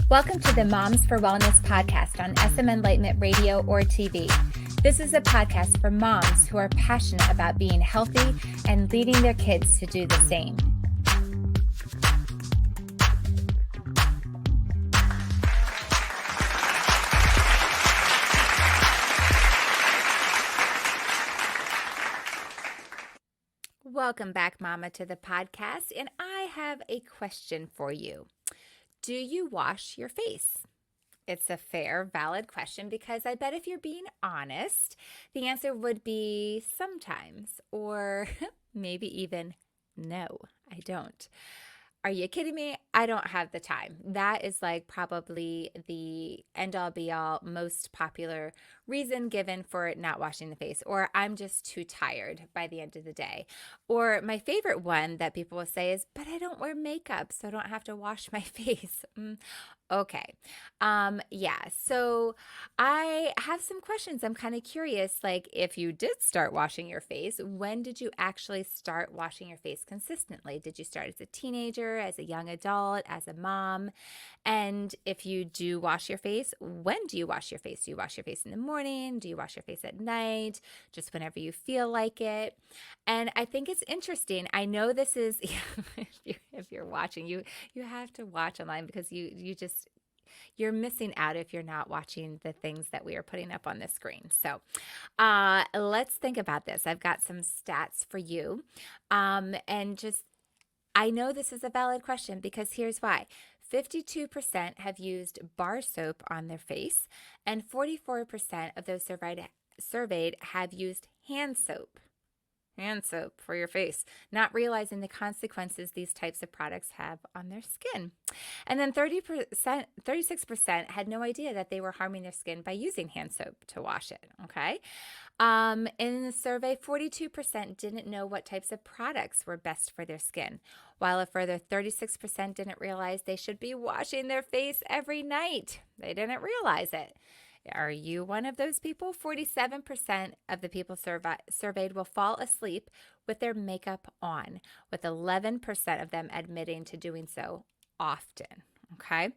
Welcome to the Moms for Wellness podcast on SM Enlightenment Radio or TV. This is a podcast for moms who are passionate about being healthy and leading their kids to do the same. Welcome back, Mama, to the podcast, and I have a question for you. Do you wash your face? It's a fair, valid question because I bet if you're being honest, the answer would be sometimes or maybe even no, I don't. Are you kidding me? I don't have the time. That is like probably the end-all be-all most popular reason given for not washing the face, or I'm just too tired by the end of the day. Or my favorite one that people will say is, but I don't wear makeup, so I don't have to wash my face. Okay. So I have some questions. I'm kind of curious, like if you did start washing your face, when did you actually start washing your face consistently? Did you start as a teenager, as a young adult, as a mom? And if you do wash your face, when do you wash your face? Do you wash your face in the morning? Do you wash your face at night? Just whenever you feel like it? And I think it's interesting. I know this is, if you're watching, you have to watch online because you're missing out if you're not watching the things that we are putting up on the screen. So let's think about this. I've got some stats for you. I know this is a valid question because here's why. 52% have used bar soap on their face, and 44% of those surveyed have used hand soap for your face, not realizing the consequences these types of products have on their skin. And then 36% had no idea that they were harming their skin by using hand soap to wash it, okay? In the survey, 42% didn't know what types of products were best for their skin, while a further 36% didn't realize they should be washing their face every night. They didn't realize it. Are you one of those people? 47% of the people surveyed will fall asleep with their makeup on, with 11% of them admitting to doing so often, okay?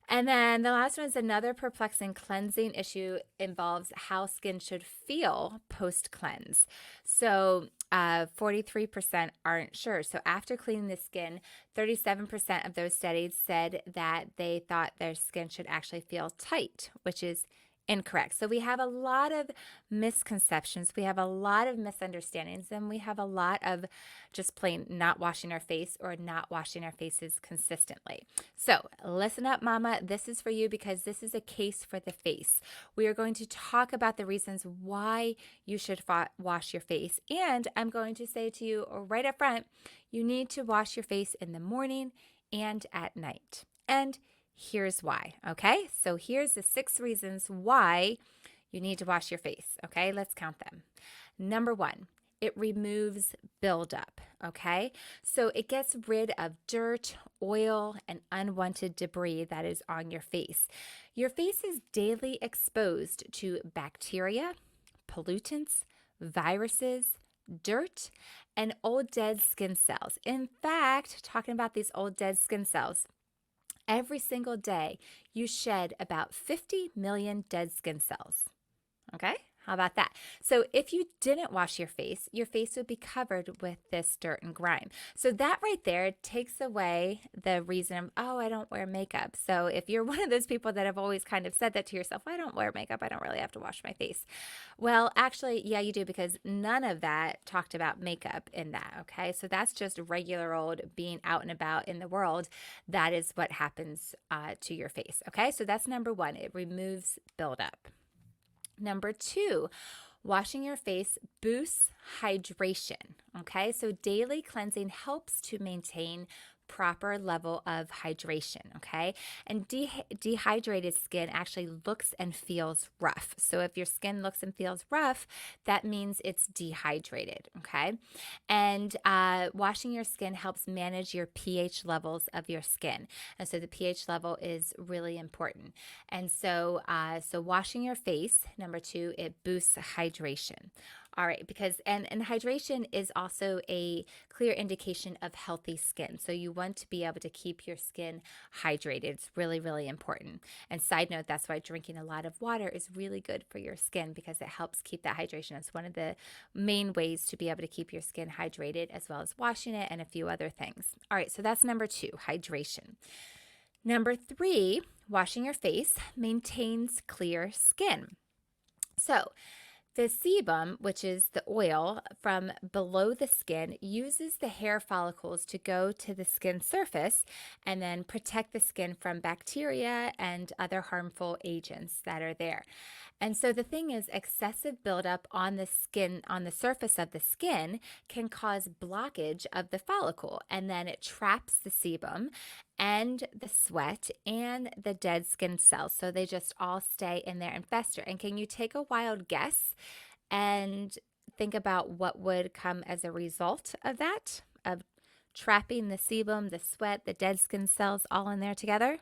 And then the last one is another perplexing cleansing issue involves how skin should feel post-cleanse. So 43% aren't sure. So after cleaning the skin, 37% of those studied said that they thought their skin should actually feel tight, which is incorrect. So we have a lot of misconceptions. We have a lot of misunderstandings, and we have a lot of just plain not washing our face or not washing our faces consistently. So listen up, Mama. This is for you because this is a case for the face. We are going to talk about the reasons why you should wash your face. And I'm going to say to you right up front, you need to wash your face in the morning and at night. And here's why, okay? So here's the 6 reasons why you need to wash your face, okay? Let's count them. Number 1, it removes buildup, okay? So it gets rid of dirt, oil, and unwanted debris that is on your face. Your face is daily exposed to bacteria, pollutants, viruses, dirt, and old dead skin cells. In fact, talking about these old dead skin cells, every single day, you shed about 50 million dead skin cells. Okay? How about that? So if you didn't wash your face would be covered with this dirt and grime. So that right there takes away the reason of, oh, I don't wear makeup. So if you're one of those people that have always kind of said that to yourself, I don't wear makeup, I don't really have to wash my face. Well, actually, yeah, you do, because none of that talked about makeup in that, okay? So that's just regular old being out and about in the world. That is what happens to your face, okay? So that's number 1. It removes buildup. Number 2, washing your face boosts hydration. Okay, so daily cleansing helps to maintain proper level of hydration. Okay, and dehydrated skin actually looks and feels rough. So if your skin looks and feels rough, that means it's dehydrated. Okay, and washing your skin helps manage your pH levels of your skin, and so the pH level is really important. And so, so washing your face, number 2, it boosts hydration. All right, because and hydration is also a clear indication of healthy skin. So you want to be able to keep your skin hydrated. It's really, really important. And side note, that's why drinking a lot of water is really good for your skin because it helps keep that hydration. It's one of the main ways to be able to keep your skin hydrated, as well as washing it and a few other things. All right, so that's number 2, hydration. Number 3, washing your face maintains clear skin. So, the sebum, which is the oil from below the skin, uses the hair follicles to go to the skin surface and then protect the skin from bacteria and other harmful agents that are there. And so the thing is, excessive buildup on the skin, on the surface of the skin, can cause blockage of the follicle, and then it traps the sebum and the sweat and the dead skin cells. So they just all stay in there and fester. And can you take a wild guess and think about what would come as a result of that, of trapping the sebum, the sweat, the dead skin cells all in there together?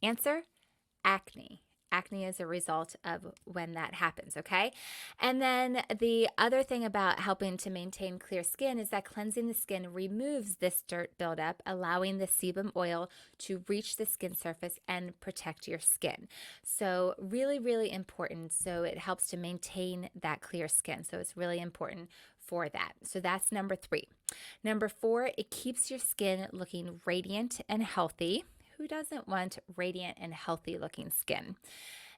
Answer: acne. Acne is a result of when that happens, okay? And then the other thing about helping to maintain clear skin is that cleansing the skin removes this dirt buildup, allowing the sebum oil to reach the skin surface and protect your skin. So really, really important. So it helps to maintain that clear skin. So it's really important for that. So that's number 3. Number 4, it keeps your skin looking radiant and healthy. Who doesn't want radiant and healthy looking skin?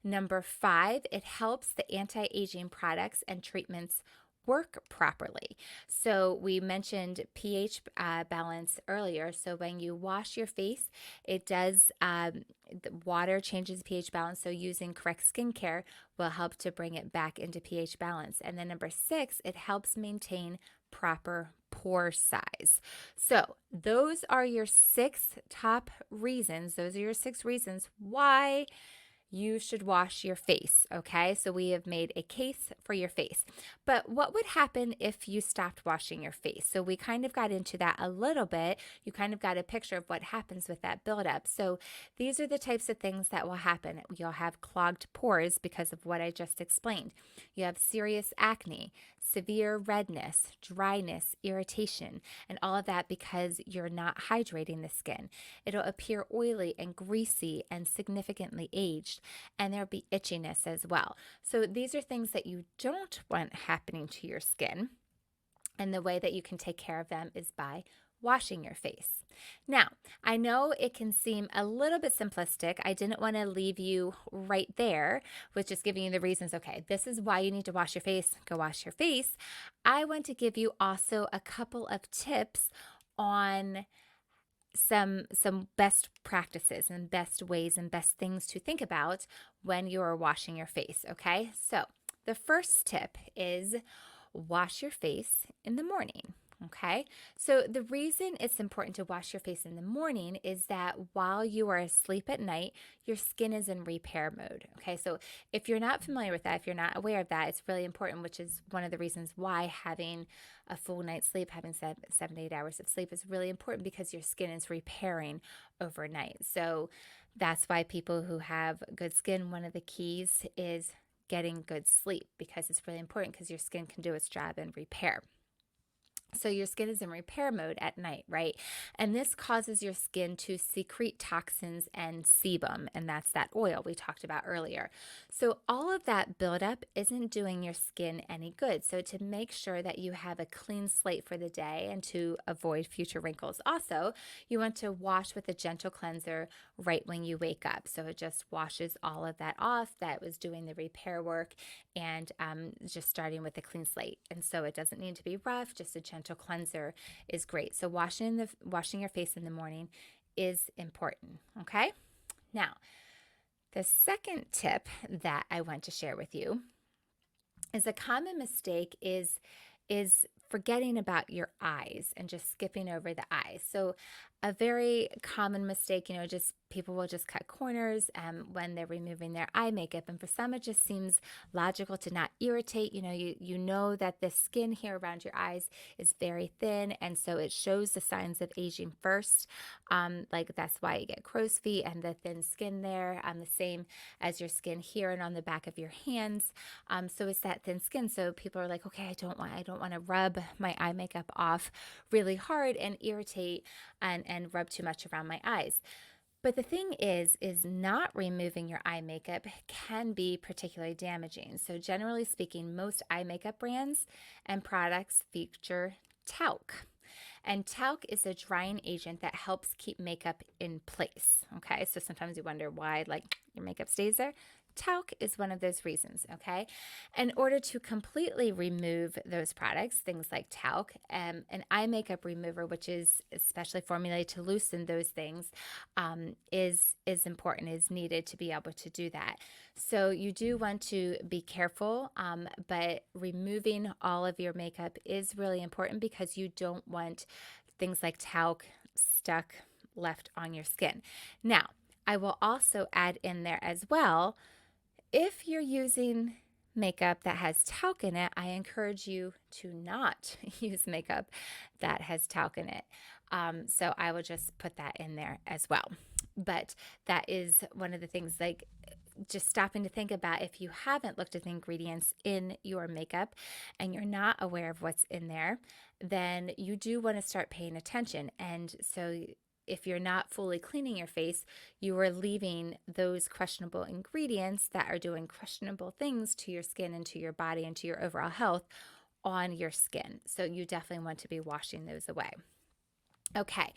Number 5, it helps the anti-aging products and treatments work properly. So we mentioned pH balance earlier. So when you wash your face, it does, the water changes pH balance. So using correct skincare will help to bring it back into pH balance. And then number 6, it helps maintain proper pore size. So those are your 6 top reasons. Those are your 6 reasons why you should wash your face. Okay, so we have made a case for your face. But what would happen if you stopped washing your face? So we kind of got into that a little bit. You kind of got a picture of what happens with that buildup. So these are the types of things that will happen. You'll have clogged pores because of what I just explained. You have serious acne, severe redness, dryness, irritation, and all of that because you're not hydrating the skin. It'll appear oily and greasy and significantly aged, and there'll be itchiness as well. So these are things that you don't want happening to your skin, and the way that you can take care of them is by washing your face. Now, I know it can seem a little bit simplistic. I didn't want to leave you right there with just giving you the reasons. Okay, this is why you need to wash your face. Go wash your face. I want to give you also a couple of tips on some best practices and best ways and best things to think about when you're washing your face. Okay, so the first tip is wash your face in the morning. Okay, so the reason it's important to wash your face in the morning is that while you are asleep at night, your skin is in repair mode. Okay, so if you're not familiar with that, if you're not aware of that, it's really important, which is one of the reasons why having a full night's sleep, having 7 to 8 hours of sleep is really important, because your skin is repairing overnight. So that's why people who have good skin, one of the keys is getting good sleep, because it's really important, because your skin can do its job and repair. So your skin is in repair mode at night, right? And this causes your skin to secrete toxins and sebum, and that's that oil we talked about earlier. So all of that buildup isn't doing your skin any good. So to make sure that you have a clean slate for the day and to avoid future wrinkles, also, you want to wash with a gentle cleanser right when you wake up. So it just washes all of that off that was doing the repair work, and just starting with a clean slate. And so it doesn't need to be rough, just a gentle cleanser is great. So washing your face in the morning is important. Okay. Now, The second tip that I want to share with you is a common mistake is forgetting about your eyes and just skipping over the eyes. So a very common mistake, just people will just cut corners when they're removing their eye makeup. And for some, it just seems logical to not irritate. You know that the skin here around your eyes is very thin, and so it shows the signs of aging first. Like that's why you get crow's feet and the thin skin there, the same as your skin here and on the back of your hands. So it's that thin skin. So people are like, okay, I don't want to rub my eye makeup off really hard and irritate and rub too much around my eyes. But the thing is not removing your eye makeup can be particularly damaging. So generally speaking, most eye makeup brands and products feature talc. And talc is a drying agent that helps keep makeup in place. Okay, so sometimes you wonder why, like, your makeup stays there. Talc is one of those reasons, okay? In order to completely remove those products, things like talc, an eye makeup remover, which is especially formulated to loosen those things, is important, is needed to be able to do that. So you do want to be careful, but removing all of your makeup is really important because you don't want things like talc stuck left on your skin. Now, I will also add in there as well, if you're using makeup that has talc in it, I encourage you to not use makeup that has talc in it. So I will just put that in there as well. But that is one of the things, like, just stopping to think about, if you haven't looked at the ingredients in your makeup and you're not aware of what's in there, then you do want to start paying attention. And so if you're not fully cleaning your face, you are leaving those questionable ingredients that are doing questionable things to your skin and to your body and to your overall health on your skin. So you definitely want to be washing those away. Okay,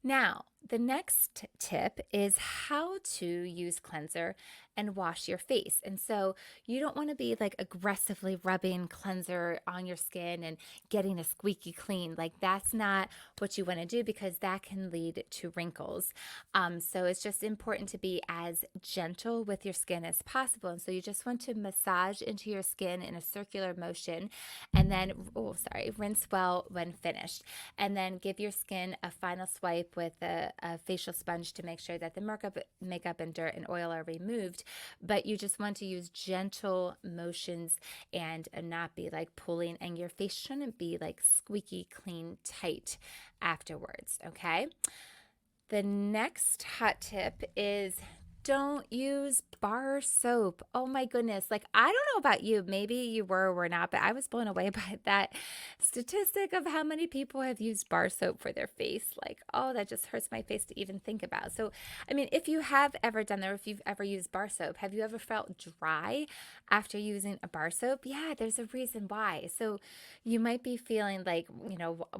now the next tip is how to use cleanser and wash your face. And so you don't want to be like aggressively rubbing cleanser on your skin and getting a squeaky clean. Like that's not what you want to do, because that can lead to wrinkles. So it's just important to be as gentle with your skin as possible. And so you just want to massage into your skin in a circular motion, and then, rinse well when finished. And then give your skin a final swipe with a facial sponge to make sure that the makeup and dirt and oil are removed. But you just want to use gentle motions and not be like pulling, and your face shouldn't be like squeaky clean tight afterwards. Okay. The next hot tip is don't use bar soap. Oh my goodness. Like, I don't know about you. Maybe you were or were not, but I was blown away by that statistic of how many people have used bar soap for their face. Like, oh, that just hurts my face to even think about. So, I mean, if you have ever done that, or if you've ever used bar soap, have you ever felt dry after using a bar soap? Yeah, there's a reason why. So you might be feeling like,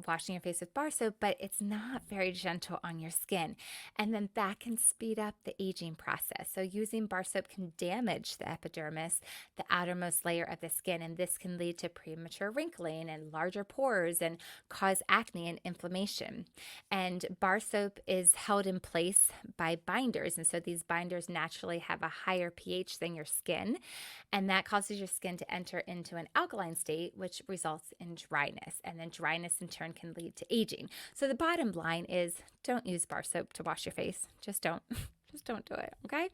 washing your face with bar soap, but it's not very gentle on your skin. And then that can speed up the aging process. So using bar soap can damage the epidermis, the outermost layer of the skin, and this can lead to premature wrinkling and larger pores and cause acne and inflammation. And bar soap is held in place by binders, and so these binders naturally have a higher pH than your skin, and that causes your skin to enter into an alkaline state, which results in dryness, and then dryness in turn can lead to aging. So the bottom line is, don't use bar soap to wash your face. Just don't. Just don't do it, okay?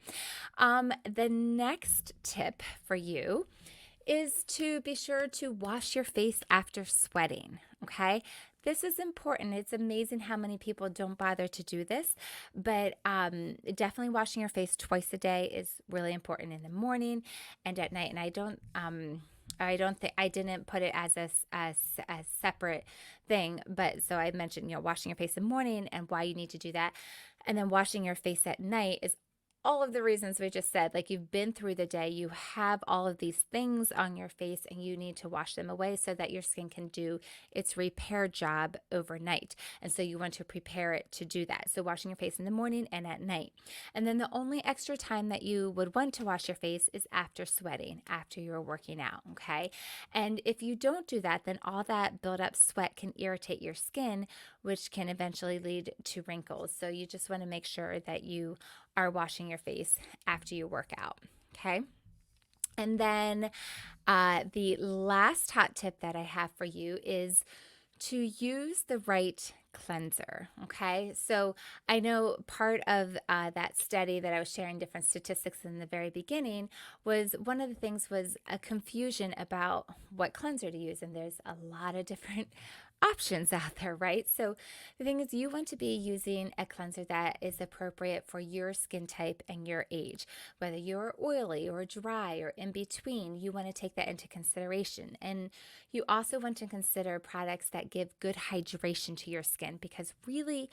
The next tip for you is to be sure to wash your face after sweating, okay? This is important. It's amazing how many people don't bother to do this, but definitely washing your face twice a day is really important, in the morning and at night. And I don't think I didn't put it as a separate thing, but so I mentioned, washing your face in the morning and why you need to do that. And then washing your face at night is all of the reasons we just said. Like, you've been through the day, you have all of these things on your face, and you need to wash them away so that your skin can do its repair job overnight. And so you want to prepare it to do that. So washing your face in the morning and at night. And then the only extra time that you would want to wash your face is after sweating, after you're working out, okay? And if you don't do that, then all that buildup sweat can irritate your skin, which can eventually lead to wrinkles. So you just want to make sure that you are washing your face after you work out. Okay. And then the last hot tip that I have for you is to use the right cleanser. Okay. So I know part of that study that I was sharing different statistics in the very beginning was one of the things was a confusion about what cleanser to use. And there's a lot of different options out there, right? So the thing is, you want to be using a cleanser that is appropriate for your skin type and your age. Whether you're oily or dry or in between, you want to take that into consideration. And you also want to consider products that give good hydration to your skin, because really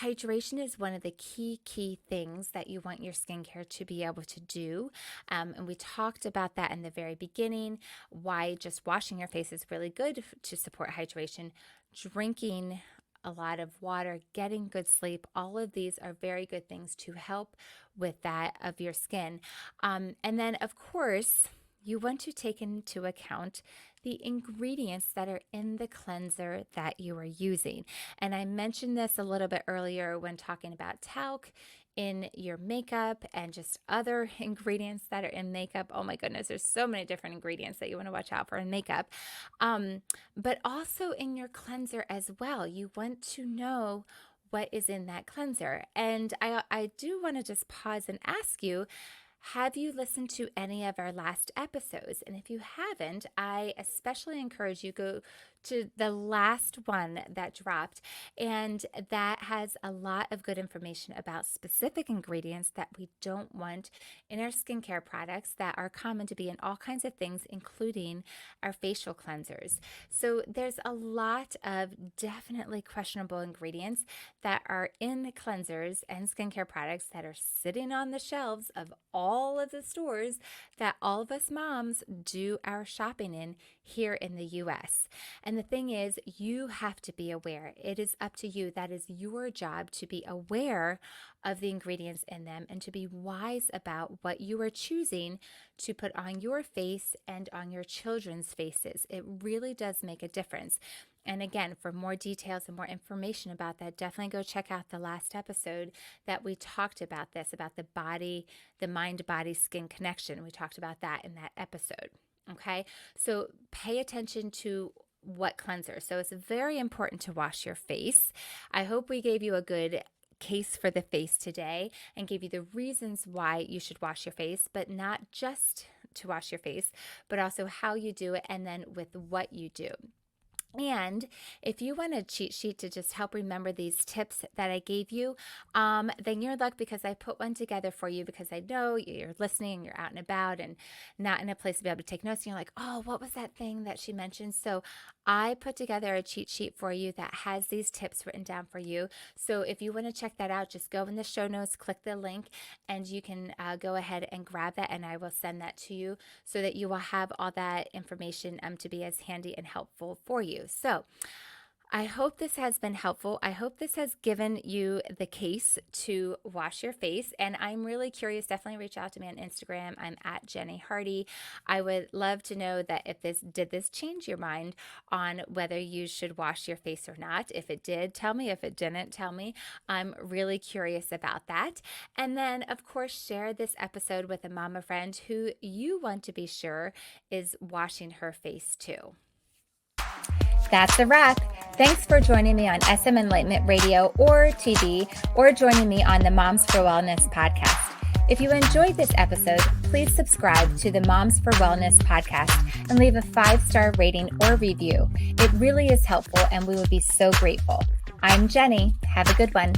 hydration is one of the key things that you want your skincare to be able to do. And we talked about that in the very beginning, why just washing your face is really good to support hydration. Drinking a lot of water, getting good sleep, all of these are very good things to help with that of your skin. And then, of course, you want to take into account the ingredients that are in the cleanser that you are using. And I mentioned this a little bit earlier when talking about talc in your makeup and just other ingredients that are in makeup. Oh my goodness, there's so many different ingredients that you want to watch out for in makeup. But also in your cleanser as well. You want to know what is in that cleanser. And I do want to just pause and ask you, have you listened to any of our last episodes? And if you haven't, I especially encourage you go to the last one that dropped, and that has a lot of good information about specific ingredients that we don't want in our skincare products that are common to be in all kinds of things, including our facial cleansers. So there's a lot of definitely questionable ingredients that are in the cleansers and skincare products that are sitting on the shelves of all of the stores that all of us moms do our shopping in here in the US. And the thing is, you have to be aware. It is up to you. That is your job, to be aware of the ingredients in them and to be wise about what you are choosing to put on your face and on your children's faces. It really does make a difference. And again, for more details and more information about that, definitely go check out the last episode that we talked about this, about the body, the mind-body skin connection. We talked about that in that episode. Okay, so pay attention to what cleanser. So it's very important to wash your face. I hope we gave you a good case for the face today and gave you the reasons why you should wash your face, but not just to wash your face, but also how you do it and then with what you do. And if you want a cheat sheet to just help remember these tips that I gave you, then you're in luck, because I put one together for you, because I know you're listening, you're out and about and not in a place to be able to take notes. And you're like, oh, what was that thing that she mentioned? So I put together a cheat sheet for you that has these tips written down for you. So if you want to check that out, just go in the show notes, click the link, and you can go ahead and grab that, and I will send that to you so that you will have all that information to be as handy and helpful for you. So I hope this has been helpful. I hope this has given you the case to wash your face. And I'm really curious. Definitely reach out to me on Instagram. I'm at Jenny Hardy. I would love to know that if did this change your mind on whether you should wash your face or not. If it did, tell me. If it didn't, tell me. I'm really curious about that. And then, of course, share this episode with a mama friend who you want to be sure is washing her face too. That's a wrap. Thanks for joining me on SM Enlightenment Radio or TV, or joining me on the Moms for Wellness podcast. If you enjoyed this episode, please subscribe to the Moms for Wellness podcast and leave a 5-star rating or review. It really is helpful, and we would be so grateful. I'm Jenny. Have a good one.